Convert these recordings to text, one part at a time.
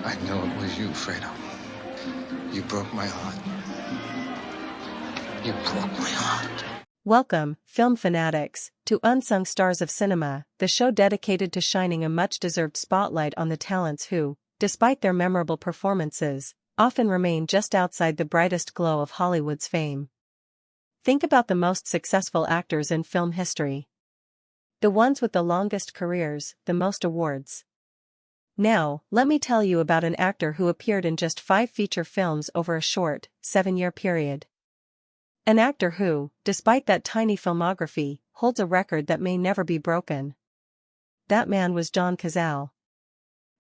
I know it was you, Fredo. You broke my heart. You broke my heart. Welcome, film fanatics, to Unsung Stars of Cinema, the show dedicated to shining a much-deserved spotlight on the talents who, despite their memorable performances, often remain just outside the brightest glow of Hollywood's fame. Think about the most successful actors in film history. The ones with the longest careers, the most awards. Now, let me tell you about an actor who appeared in just 5 feature films over a short, 7-year period. An actor who, despite that tiny filmography, holds a record that may never be broken. That man was John Cazale.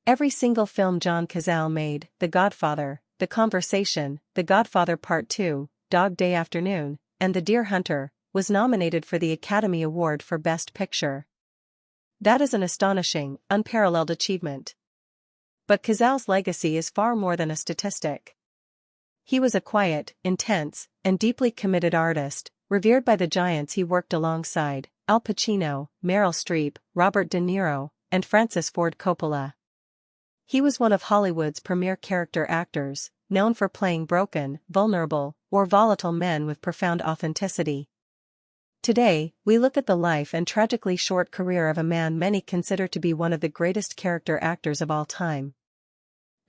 Every single film John Cazale made, The Godfather, The Conversation, The Godfather Part II, Dog Day Afternoon, and The Deer Hunter, was nominated for the Academy Award for Best Picture. That is an astonishing, unparalleled achievement. But Cazale's legacy is far more than a statistic. He was a quiet, intense, and deeply committed artist, revered by the giants he worked alongside: Al Pacino, Meryl Streep, Robert De Niro, and Francis Ford Coppola. He was one of Hollywood's premier character actors, known for playing broken, vulnerable, or volatile men with profound authenticity. Today, we look at the life and tragically short career of a man many consider to be one of the greatest character actors of all time.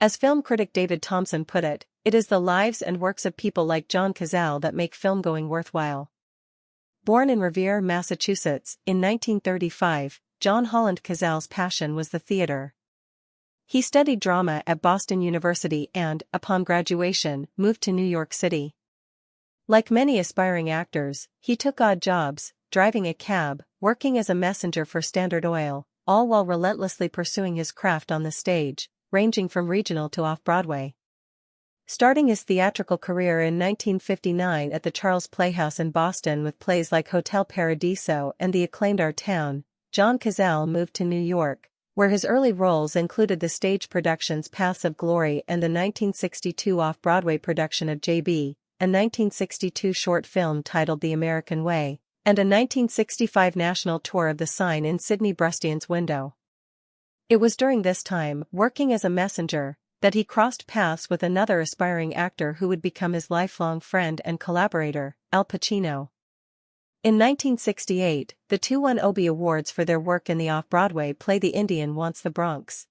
As film critic David Thompson put it, it is the lives and works of people like John Cazale that make filmgoing worthwhile. Born in Revere, Massachusetts, in 1935, John Holland Cazale's passion was the theater. He studied drama at Boston University and, upon graduation, moved to New York City. Like many aspiring actors, he took odd jobs, driving a cab, working as a messenger for Standard Oil, all while relentlessly pursuing his craft on the stage, ranging from regional to off-Broadway. Starting his theatrical career in 1959 at the Charles Playhouse in Boston with plays like Hotel Paradiso and the acclaimed Our Town, John Cazale moved to New York, where his early roles included the stage productions Paths of Glory and the 1962 off-Broadway production of J.B., a 1962 short film titled The American Way, and a 1965 national tour of The Sign in Sidney Brustian's window. It was during this time, working as a messenger, that he crossed paths with another aspiring actor who would become his lifelong friend and collaborator, Al Pacino. In 1968, the two won Obie Awards for their work in the off-Broadway play The Indian Wants the Bronx.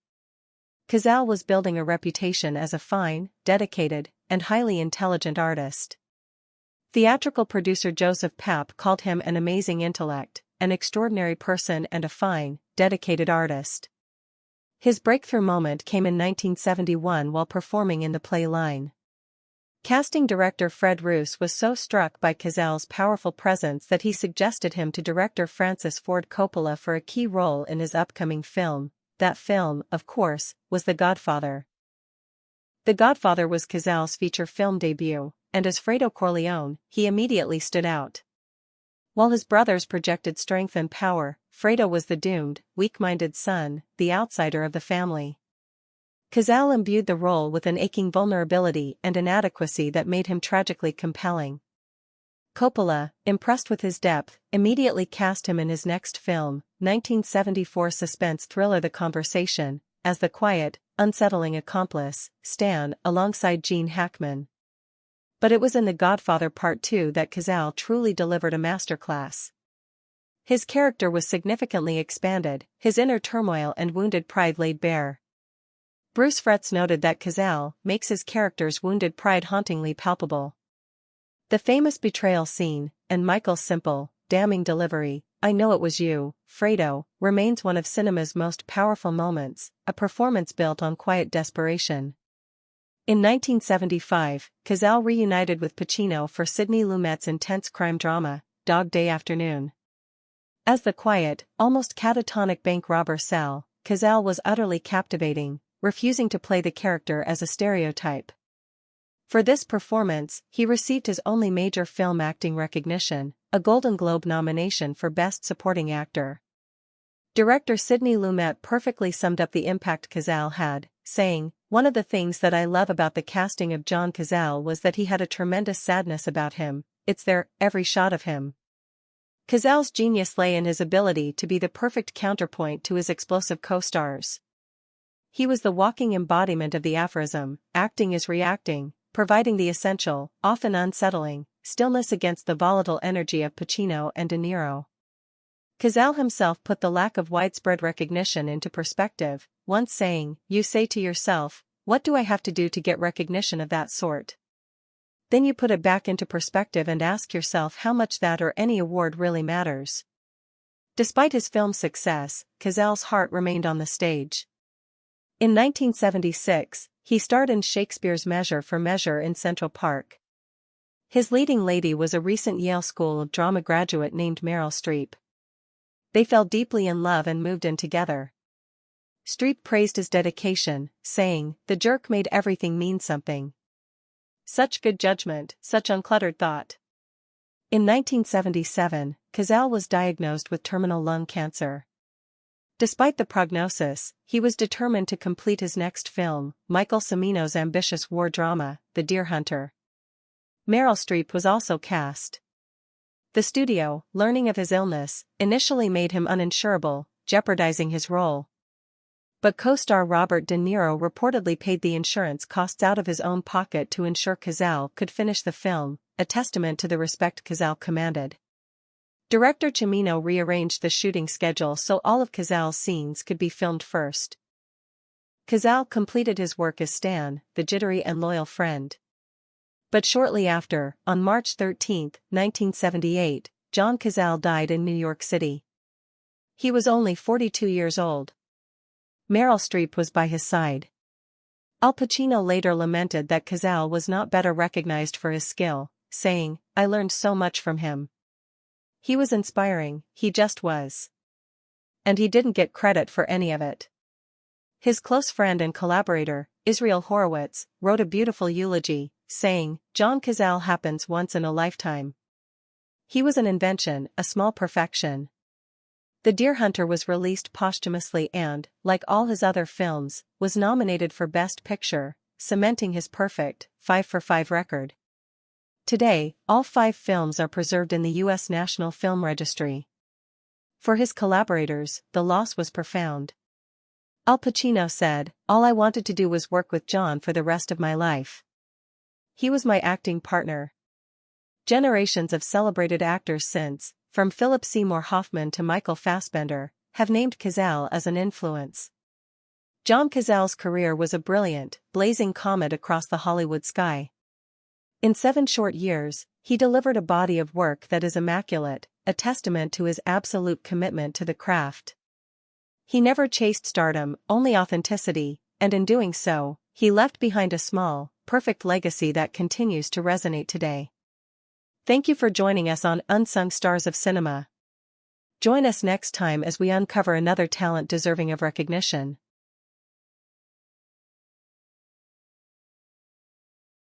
Cazale was building a reputation as a fine, dedicated, and highly intelligent artist. Theatrical producer Joseph Papp called him an amazing intellect, an extraordinary person and a fine, dedicated artist. His breakthrough moment came in 1971 while performing in the play Line. Casting director Fred Roos was so struck by Cazale's powerful presence that he suggested him to director Francis Ford Coppola for a key role in his upcoming film. That film, of course, was The Godfather. The Godfather was Cazale's feature film debut, and as Fredo Corleone, he immediately stood out. While his brothers projected strength and power, Fredo was the doomed, weak-minded son, the outsider of the family. Cazale imbued the role with an aching vulnerability and inadequacy that made him tragically compelling. Coppola, impressed with his depth, immediately cast him in his next film, 1974 suspense thriller The Conversation, as the quiet, unsettling accomplice, Stan, alongside Gene Hackman. But it was in The Godfather Part II that Cazale truly delivered a masterclass. His character was significantly expanded, his inner turmoil and wounded pride laid bare. Bruce Fretz noted that Cazale makes his character's wounded pride hauntingly palpable. The famous betrayal scene, and Michael's simple, damning delivery, "I know it was you, Fredo," remains one of cinema's most powerful moments, a performance built on quiet desperation. In 1975, Cazale reunited with Pacino for Sidney Lumet's intense crime drama, Dog Day Afternoon. As the quiet, almost catatonic bank robber Sal, Cazale was utterly captivating, refusing to play the character as a stereotype. For this performance, he received his only major film acting recognition, a Golden Globe nomination for Best Supporting Actor. Director Sidney Lumet perfectly summed up the impact Cazale had, saying, "One of the things that I love about the casting of John Cazale was that he had a tremendous sadness about him. It's there, every shot of him." Cazale's genius lay in his ability to be the perfect counterpoint to his explosive co-stars. He was the walking embodiment of the aphorism, acting is reacting, providing the essential, often unsettling, stillness against the volatile energy of Pacino and De Niro. Cazale himself put the lack of widespread recognition into perspective, once saying, "You say to yourself, what do I have to do to get recognition of that sort? Then you put it back into perspective and ask yourself how much that or any award really matters." Despite his film success, Cazale's heart remained on the stage. In 1976, he starred in Shakespeare's Measure for Measure in Central Park. His leading lady was a recent Yale School of Drama graduate named Meryl Streep. They fell deeply in love and moved in together. Streep praised his dedication, saying, "The jerk made everything mean something. Such good judgment, such uncluttered thought." In 1977, Cazale was diagnosed with terminal lung cancer. Despite the prognosis, he was determined to complete his next film, Michael Cimino's ambitious war drama, The Deer Hunter. Meryl Streep was also cast. The studio, learning of his illness, initially made him uninsurable, jeopardizing his role. But co-star Robert De Niro reportedly paid the insurance costs out of his own pocket to ensure Cazale could finish the film, a testament to the respect Cazale commanded. Director Cimino rearranged the shooting schedule so all of Cazale's scenes could be filmed first. Cazale completed his work as Stan, the jittery and loyal friend. But shortly after, on March 13, 1978, John Cazale died in New York City. He was only 42 years old. Meryl Streep was by his side. Al Pacino later lamented that Cazale was not better recognized for his skill, saying, "I learned so much from him. He was inspiring, he just was. And he didn't get credit for any of it." His close friend and collaborator, Israel Horowitz, wrote a beautiful eulogy, saying, "John Cazale happens once in a lifetime. He was an invention, a small perfection." The Deer Hunter was released posthumously and, like all his other films, was nominated for Best Picture, cementing his perfect 5-for-5 record. Today, all 5 films are preserved in the U.S. National Film Registry. For his collaborators, the loss was profound. Al Pacino said, "All I wanted to do was work with John for the rest of my life. He was my acting partner." Generations of celebrated actors since, from Philip Seymour Hoffman to Michael Fassbender, have named Cazale as an influence. John Cazale's career was a brilliant, blazing comet across the Hollywood sky. In 7 short years, he delivered a body of work that is immaculate, a testament to his absolute commitment to the craft. He never chased stardom, only authenticity, and in doing so, he left behind a small, perfect legacy that continues to resonate today. Thank you for joining us on Unsung Stars of Cinema. Join us next time as we uncover another talent deserving of recognition.